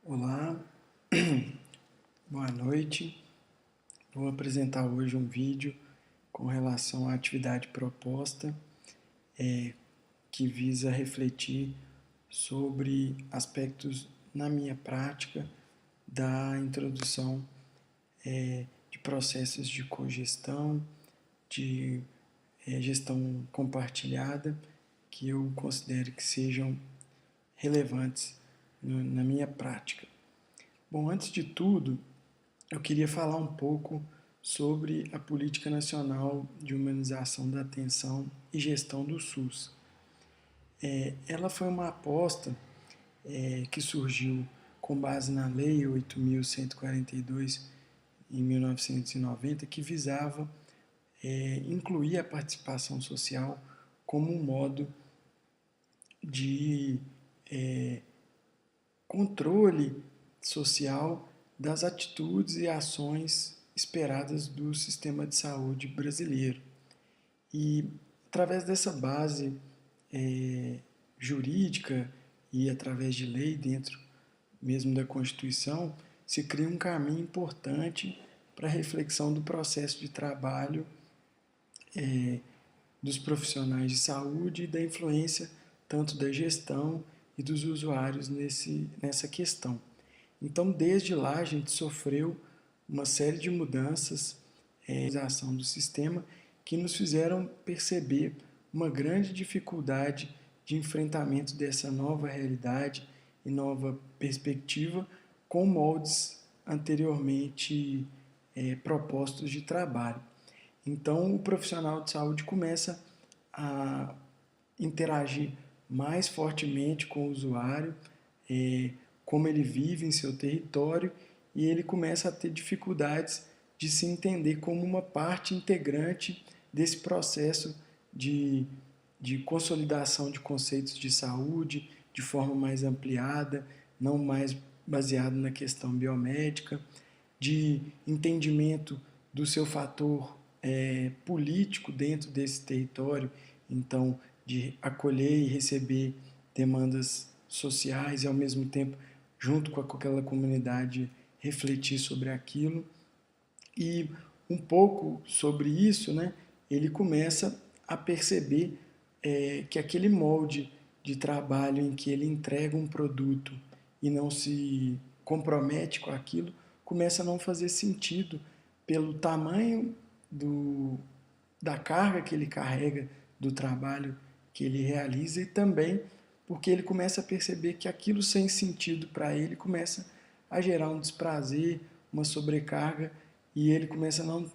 Olá, boa noite. Vou apresentar hoje um vídeo com relação à atividade proposta, que visa refletir sobre aspectos na minha prática da introdução de processos de cogestão, de gestão compartilhada, que eu considero que sejam relevantes na minha prática. Bom, antes de tudo, eu queria falar um pouco sobre a Política Nacional de Humanização da Atenção e Gestão do SUS. Ela foi uma aposta que surgiu com base na Lei 8.142, em 1990, que visava incluir a participação social como um modo de controle social das atitudes e ações esperadas do sistema de saúde brasileiro. E através dessa base jurídica e através de lei dentro mesmo da Constituição, se cria um caminho importante para a reflexão do processo de trabalho dos profissionais de saúde e da influência tanto da gestão e dos usuários nessa questão. Então, desde lá, a gente sofreu uma série de mudanças na organização do sistema que nos fizeram perceber uma grande dificuldade de enfrentamento dessa nova realidade e nova perspectiva com moldes anteriormente propostos de trabalho. Então, o profissional de saúde começa a interagir mais fortemente com o usuário, como ele vive em seu território, e ele começa a ter dificuldades de se entender como uma parte integrante desse processo de consolidação de conceitos de saúde de forma mais ampliada, não mais baseado na questão biomédica, de entendimento do seu fator político dentro desse território, então de acolher e receber demandas sociais e ao mesmo tempo junto com aquela comunidade refletir sobre aquilo. E um pouco sobre isso, né, ele começa a perceber que aquele molde de trabalho em que ele entrega um produto e não se compromete com aquilo, começa a não fazer sentido pelo tamanho da carga que ele carrega, do trabalho que ele realiza, e também porque ele começa a perceber que aquilo sem sentido para ele começa a gerar um desprazer, uma sobrecarga, e ele começa a não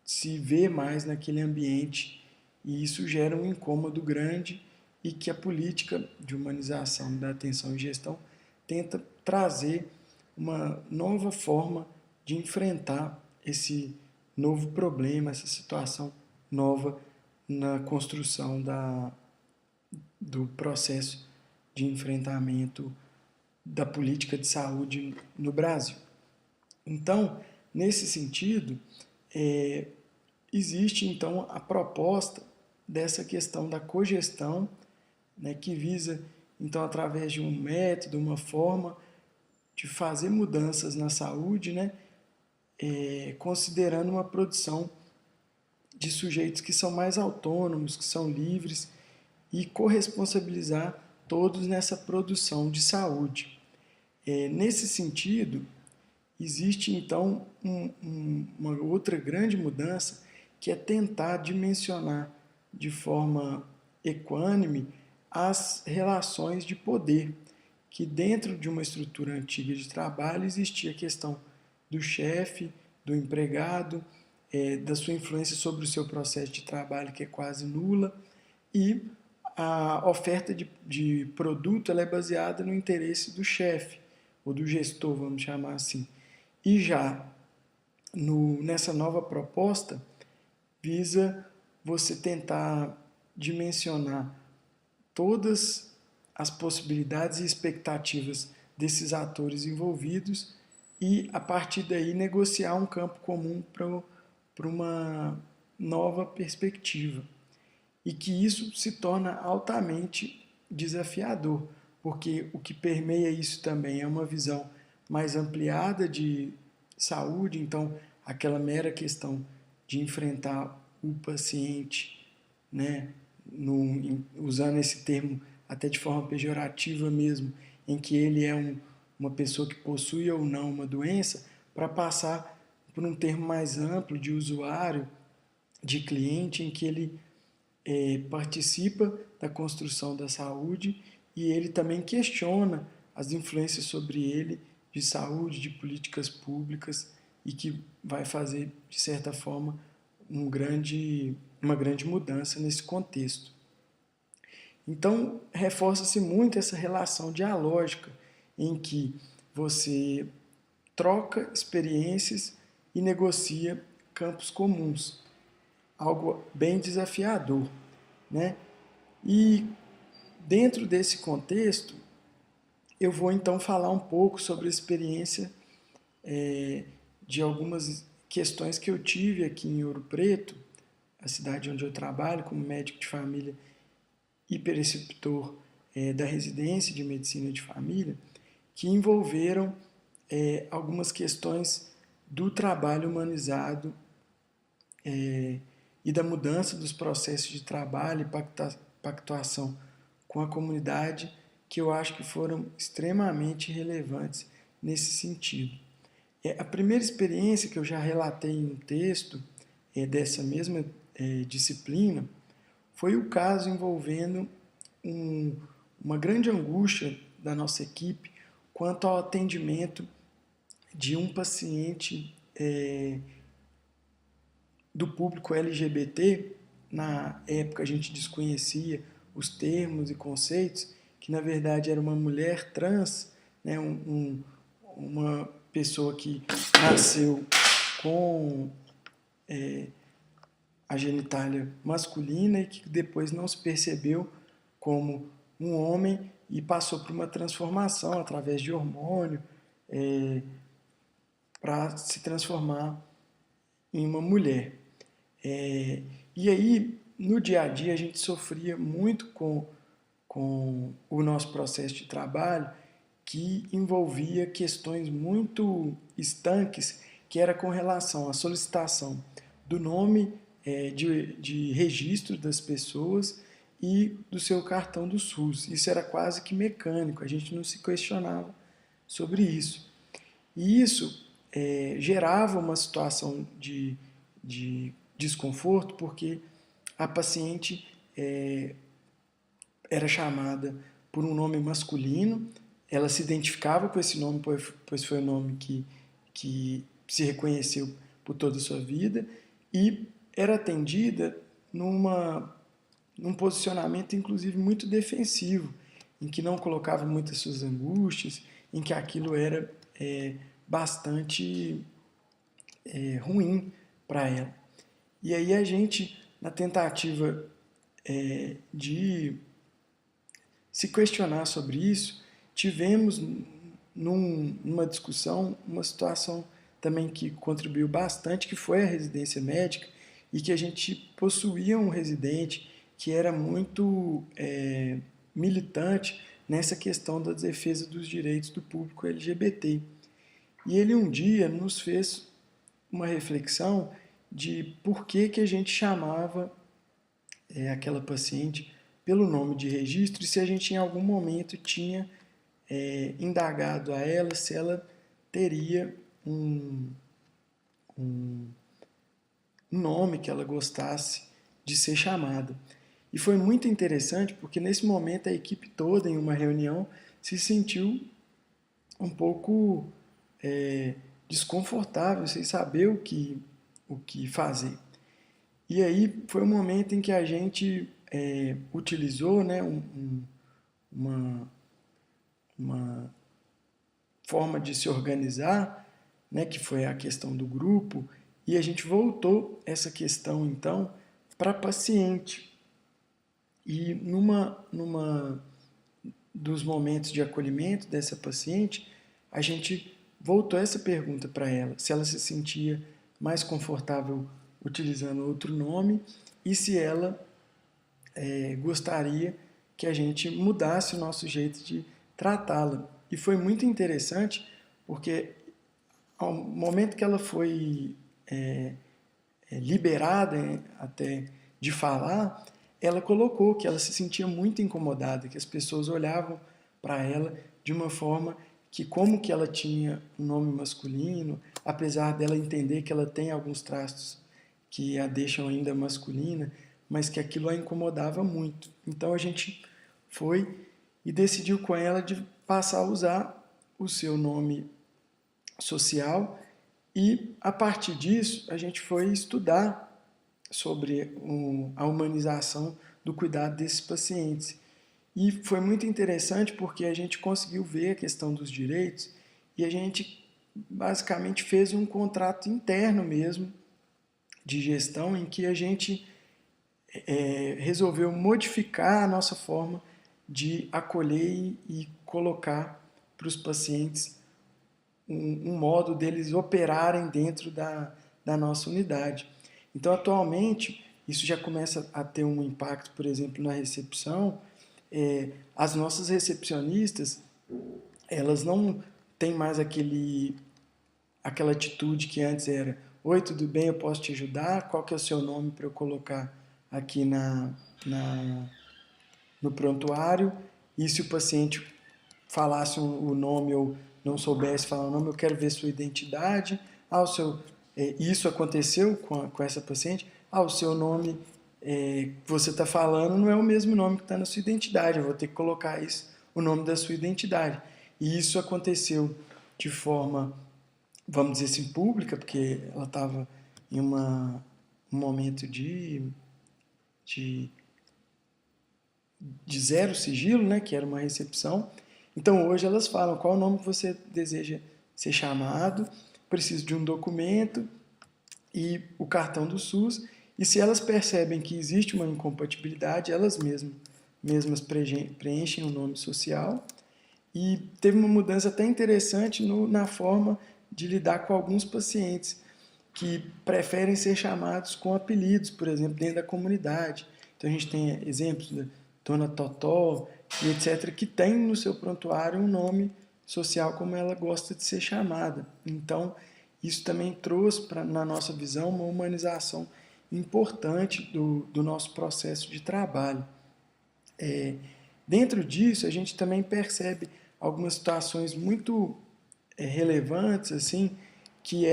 se ver mais naquele ambiente, e isso gera um incômodo grande e que a política de humanização da atenção e gestão tenta trazer uma nova forma de enfrentar esse novo problema, essa situação nova na construção do processo de enfrentamento da política de saúde no Brasil. Então, nesse sentido, existe então a proposta dessa questão da cogestão, né, que visa, então, através de um método, uma forma de fazer mudanças na saúde, né, considerando uma produção de sujeitos que são mais autônomos, que são livres, e corresponsabilizar todos nessa produção de saúde. Nesse sentido, existe então uma outra grande mudança, que é tentar dimensionar de forma equânime as relações de poder, que dentro de uma estrutura antiga de trabalho existia a questão do chefe, do empregado, da sua influência sobre o seu processo de trabalho, que é quase nula, e a oferta de produto ela é baseada no interesse do chefe, ou do gestor, vamos chamar assim. E já nessa nova proposta, visa você tentar dimensionar todas as possibilidades e expectativas desses atores envolvidos e, a partir daí, negociar um campo comum para uma nova perspectiva. E que isso se torna altamente desafiador, porque o que permeia isso também é uma visão mais ampliada de saúde, então aquela mera questão de enfrentar o paciente, né, usando esse termo até de forma pejorativa mesmo, em que ele é uma pessoa que possui ou não uma doença, para passar por um termo mais amplo de usuário, de cliente, em que ele participa da construção da saúde e ele também questiona as influências sobre ele de saúde, de políticas públicas e que vai fazer, de certa forma, uma grande mudança nesse contexto. Então, reforça-se muito essa relação dialógica em que você troca experiências e negocia campos comuns, algo bem desafiador, né? E dentro desse contexto, eu vou então falar um pouco sobre a experiência de algumas questões que eu tive aqui em Ouro Preto, a cidade onde eu trabalho como médico de família e preceptor da residência de medicina de família, que envolveram algumas questões do trabalho humanizado e da mudança dos processos de trabalho e pactuação com a comunidade, que eu acho que foram extremamente relevantes nesse sentido. A primeira experiência que eu já relatei em um texto dessa mesma disciplina foi o caso envolvendo uma grande angústia da nossa equipe quanto ao atendimento de um paciente do público LGBT. Na época a gente desconhecia os termos e conceitos, que na verdade era uma mulher trans, né, uma pessoa que nasceu com a genitália masculina e que depois não se percebeu como um homem e passou por uma transformação através de hormônio para se transformar em uma mulher. E aí, no dia a dia, a gente sofria muito com o nosso processo de trabalho, que envolvia questões muito estanques, que era com relação à solicitação do nome de registro das pessoas e do seu cartão do SUS. Isso era quase que mecânico, a gente não se questionava sobre isso. E isso gerava uma situação de desconforto, porque a paciente era chamada por um nome masculino, ela se identificava com esse nome, pois foi o nome que se reconheceu por toda a sua vida, e era atendida num posicionamento, inclusive, muito defensivo, em que não colocava muitas suas angústias, em que aquilo era bastante ruim para ela. E aí a gente, na tentativa de se questionar sobre isso, tivemos numa discussão uma situação também que contribuiu bastante, que foi a residência médica, e que a gente possuía um residente que era muito militante nessa questão da defesa dos direitos do público LGBT. E ele um dia nos fez uma reflexão de por que a gente chamava aquela paciente pelo nome de registro e se a gente em algum momento tinha indagado a ela se ela teria um nome que ela gostasse de ser chamada. E foi muito interessante porque nesse momento a equipe toda em uma reunião se sentiu um pouco desconfortável, sem saber o que fazer. E aí foi um momento em que a gente utilizou, né, uma forma de se organizar, né, que foi a questão do grupo, e a gente voltou essa questão, então, para paciente. E numa dos momentos de acolhimento dessa paciente, a gente voltou essa pergunta para ela, se ela se sentia mais confortável utilizando outro nome e se ela gostaria que a gente mudasse o nosso jeito de tratá-la. E foi muito interessante porque ao momento que ela foi liberada até de falar, ela colocou que ela se sentia muito incomodada, que as pessoas olhavam para ela de uma forma que, como que ela tinha um nome masculino, apesar dela entender que ela tem alguns traços que a deixam ainda masculina, mas que aquilo a incomodava muito. Então a gente foi e decidiu com ela de passar a usar o seu nome social, e a partir disso a gente foi estudar sobre a humanização do cuidado desses pacientes. E foi muito interessante porque a gente conseguiu ver a questão dos direitos e a gente basicamente fez um contrato interno mesmo de gestão em que a gente resolveu modificar a nossa forma de acolher e colocar para os pacientes um modo deles operarem dentro da nossa unidade. Então, atualmente, isso já começa a ter um impacto, por exemplo, na recepção. As nossas recepcionistas, elas não têm mais aquela atitude que antes era: oi, tudo bem, eu posso te ajudar? Qual que é o seu nome para eu colocar aqui no prontuário? E se o paciente falasse o nome ou não soubesse falar o nome, eu quero ver sua identidade. Isso aconteceu com essa paciente. O seu nome que você está falando não é o mesmo nome que está na sua identidade, eu vou ter que colocar o nome da sua identidade. E isso aconteceu de forma, vamos dizer assim, pública, porque ela estava em um momento de zero sigilo, né, que era uma recepção. Então hoje elas falam: qual o nome que você deseja ser chamado, preciso de um documento e o cartão do SUS. E se elas percebem que existe uma incompatibilidade, elas mesmas preenchem o nome social. E teve uma mudança até interessante na forma de lidar com alguns pacientes que preferem ser chamados com apelidos, por exemplo, dentro da comunidade. Então a gente tem exemplos da Dona Totó e etc., que tem no seu prontuário um nome social como ela gosta de ser chamada. Então isso também trouxe, na nossa visão, uma humanização importante do nosso processo de trabalho. Dentro disso, a gente também percebe algumas situações muito relevantes, assim, que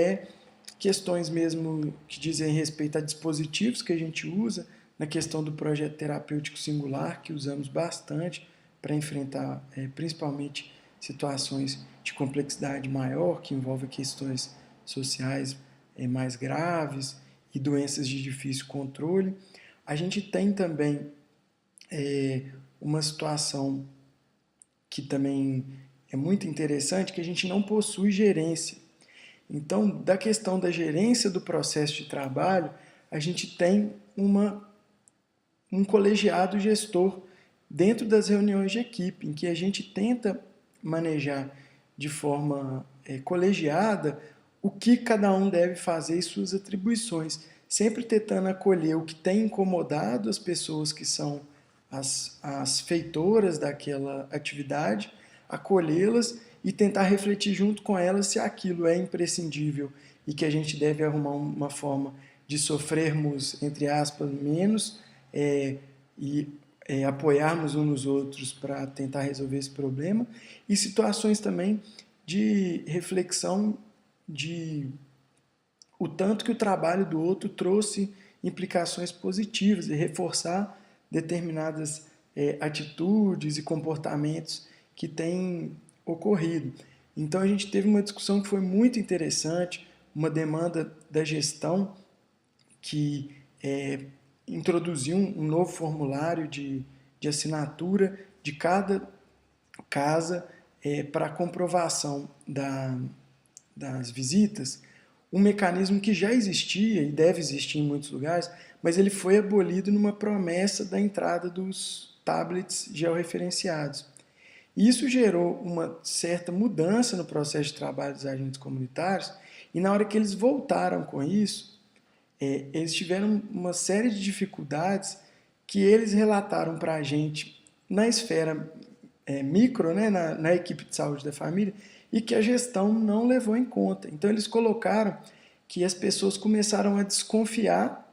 questões mesmo que dizem respeito a dispositivos que a gente usa, na questão do projeto terapêutico singular, que usamos bastante para enfrentar principalmente situações de complexidade maior, que envolvem questões sociais mais graves e doenças de difícil controle. A gente tem também uma situação que também é muito interessante, que a gente não possui gerência. Então, da questão da gerência do processo de trabalho, a gente tem um colegiado gestor dentro das reuniões de equipe, em que a gente tenta manejar de forma colegiada o que cada um deve fazer e suas atribuições, sempre tentando acolher o que tem incomodado as pessoas que são as feitoras daquela atividade, acolhê-las e tentar refletir junto com elas se aquilo é imprescindível e que a gente deve arrumar uma forma de sofrermos, entre aspas, menos e apoiarmos uns nos outros para tentar resolver esse problema, e situações também de reflexão de o tanto que o trabalho do outro trouxe implicações positivas e reforçar determinadas atitudes e comportamentos que têm ocorrido. Então a gente teve uma discussão que foi muito interessante, uma demanda da gestão que introduziu um novo formulário de assinatura de cada casa para comprovação das visitas, um mecanismo que já existia e deve existir em muitos lugares, mas ele foi abolido numa promessa da entrada dos tablets georreferenciados. Isso gerou uma certa mudança no processo de trabalho dos agentes comunitários, e na hora que eles voltaram com isso, eles tiveram uma série de dificuldades que eles relataram para a gente na esfera micro, né, na equipe de saúde da família, e que a gestão não levou em conta. Então eles colocaram que as pessoas começaram a desconfiar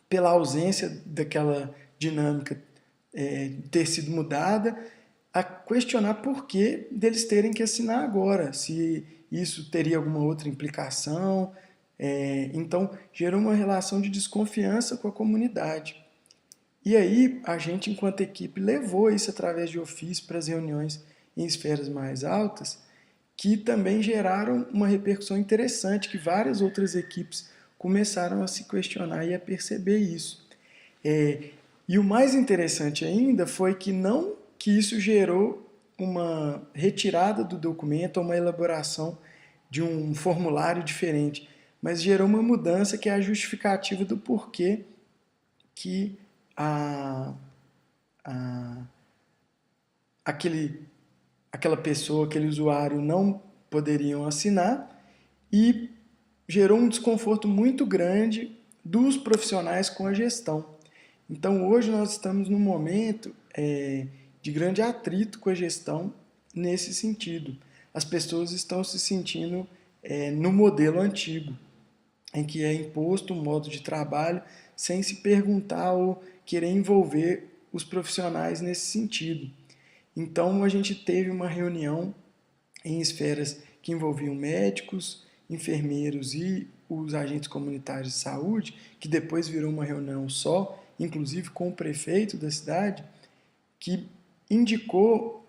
pela ausência daquela dinâmica ter sido mudada, a questionar por que deles terem que assinar agora, se isso teria alguma outra implicação. Então, gerou uma relação de desconfiança com a comunidade. E aí, a gente, enquanto equipe, levou isso através de ofício para as reuniões em esferas mais altas, que também geraram uma repercussão interessante, que várias outras equipes começaram a se questionar e a perceber isso. E o mais interessante ainda foi que não que isso gerou uma retirada do documento ou uma elaboração de um formulário diferente, mas gerou uma mudança que é a justificativa do porquê que aquela pessoa, aquele usuário não poderiam assinar, e gerou um desconforto muito grande dos profissionais com a gestão. Então hoje nós estamos num momento de grande atrito com a gestão nesse sentido. As pessoas estão se sentindo no modelo antigo, em que é imposto um modo de trabalho sem se perguntar ou querer envolver os profissionais nesse sentido. Então a gente teve uma reunião em esferas que envolviam médicos, enfermeiros e os agentes comunitários de saúde, que depois virou uma reunião só, inclusive com o prefeito da cidade, que indicou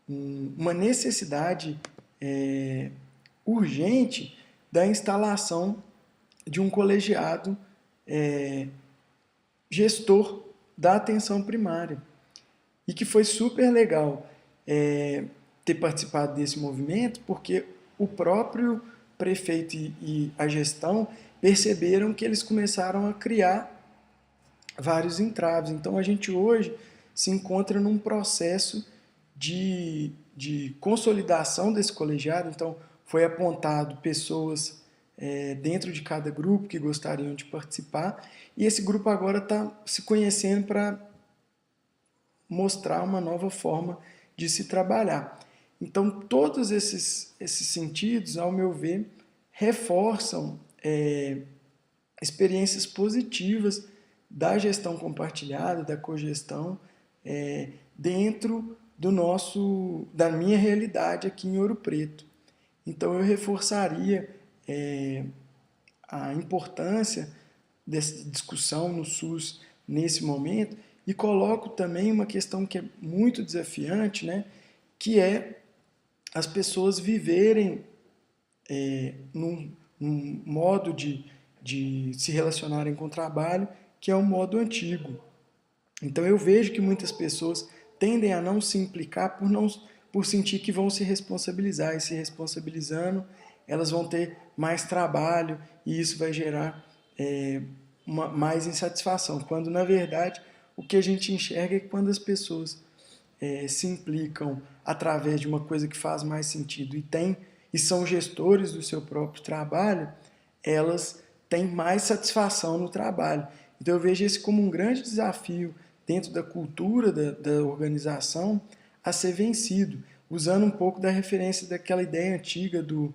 uma necessidade urgente da instalação de um colegiado gestor da atenção primária. E que foi super legal ter participado desse movimento, porque o próprio prefeito e a gestão perceberam que eles começaram a criar vários entraves. Então a gente hoje se encontra num processo de consolidação desse colegiado. Então foi apontado pessoas dentro de cada grupo que gostariam de participar, e esse grupo agora está se conhecendo para mostrar uma nova forma de se trabalhar. Então todos esses sentidos, ao meu ver, reforçam experiências positivas da gestão compartilhada, da cogestão, dentro da minha realidade aqui em Ouro Preto. Então eu reforçaria a importância dessa discussão no SUS nesse momento, e coloco também uma questão que é muito desafiante, né, que é as pessoas viverem num modo de se relacionarem com o trabalho que é um modo antigo. Então eu vejo que muitas pessoas tendem a não se implicar por sentir que vão se responsabilizar, e se responsabilizando elas vão ter mais trabalho e isso vai gerar mais insatisfação, quando na verdade o que a gente enxerga é que quando as pessoas se implicam através de uma coisa que faz mais sentido e são gestores do seu próprio trabalho, elas têm mais satisfação no trabalho. Então eu vejo esse como um grande desafio dentro da cultura da organização a ser vencido, usando um pouco da referência daquela ideia antiga do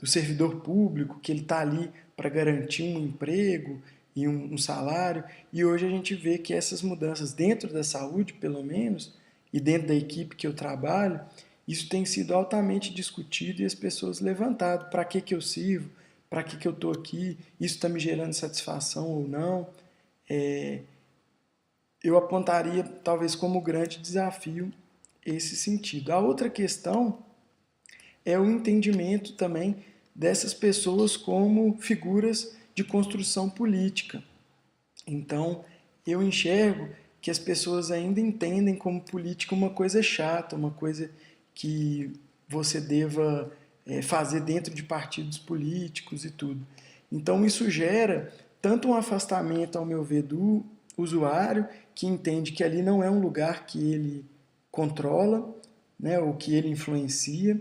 servidor público, que ele está ali para garantir um emprego e um salário, e hoje a gente vê que essas mudanças dentro da saúde, pelo menos, e dentro da equipe que eu trabalho, isso tem sido altamente discutido e as pessoas levantado. Para que eu sirvo? Para que eu estou aqui? Isso está me gerando satisfação ou não? Eu apontaria talvez como grande desafio esse sentido. A outra questão é o entendimento também dessas pessoas como figuras de construção política. Então, eu enxergo que as pessoas ainda entendem como política uma coisa chata, uma coisa que você deva fazer dentro de partidos políticos e tudo. Então, isso gera tanto um afastamento, ao meu ver, do usuário, que entende que ali não é um lugar que ele controla, né, ou que ele influencia,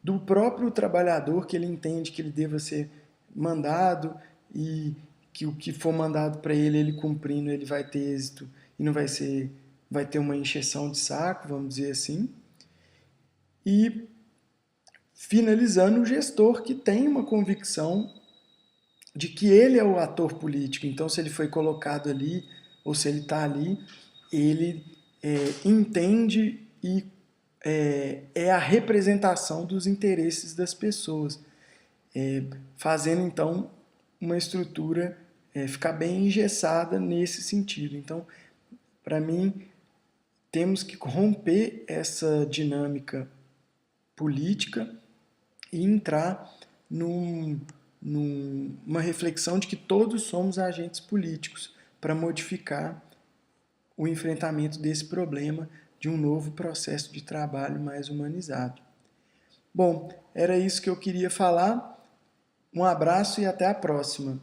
do próprio trabalhador, que ele entende que ele deva ser mandado e que o que for mandado para ele, ele cumprindo, ele vai ter êxito e não vai ter uma encheção de saco, vamos dizer assim. E finalizando, o gestor que tem uma convicção de que ele é o ator político. Então, se ele foi colocado ali, ou se ele está ali, ele entende e é a representação dos interesses das pessoas, fazendo então uma estrutura ficar bem engessada nesse sentido. Então, para mim, temos que romper essa dinâmica política e entrar numa reflexão de que todos somos agentes políticos para modificar o enfrentamento desse problema de um novo processo de trabalho mais humanizado. Bom, era isso que eu queria falar. Um abraço e até a próxima.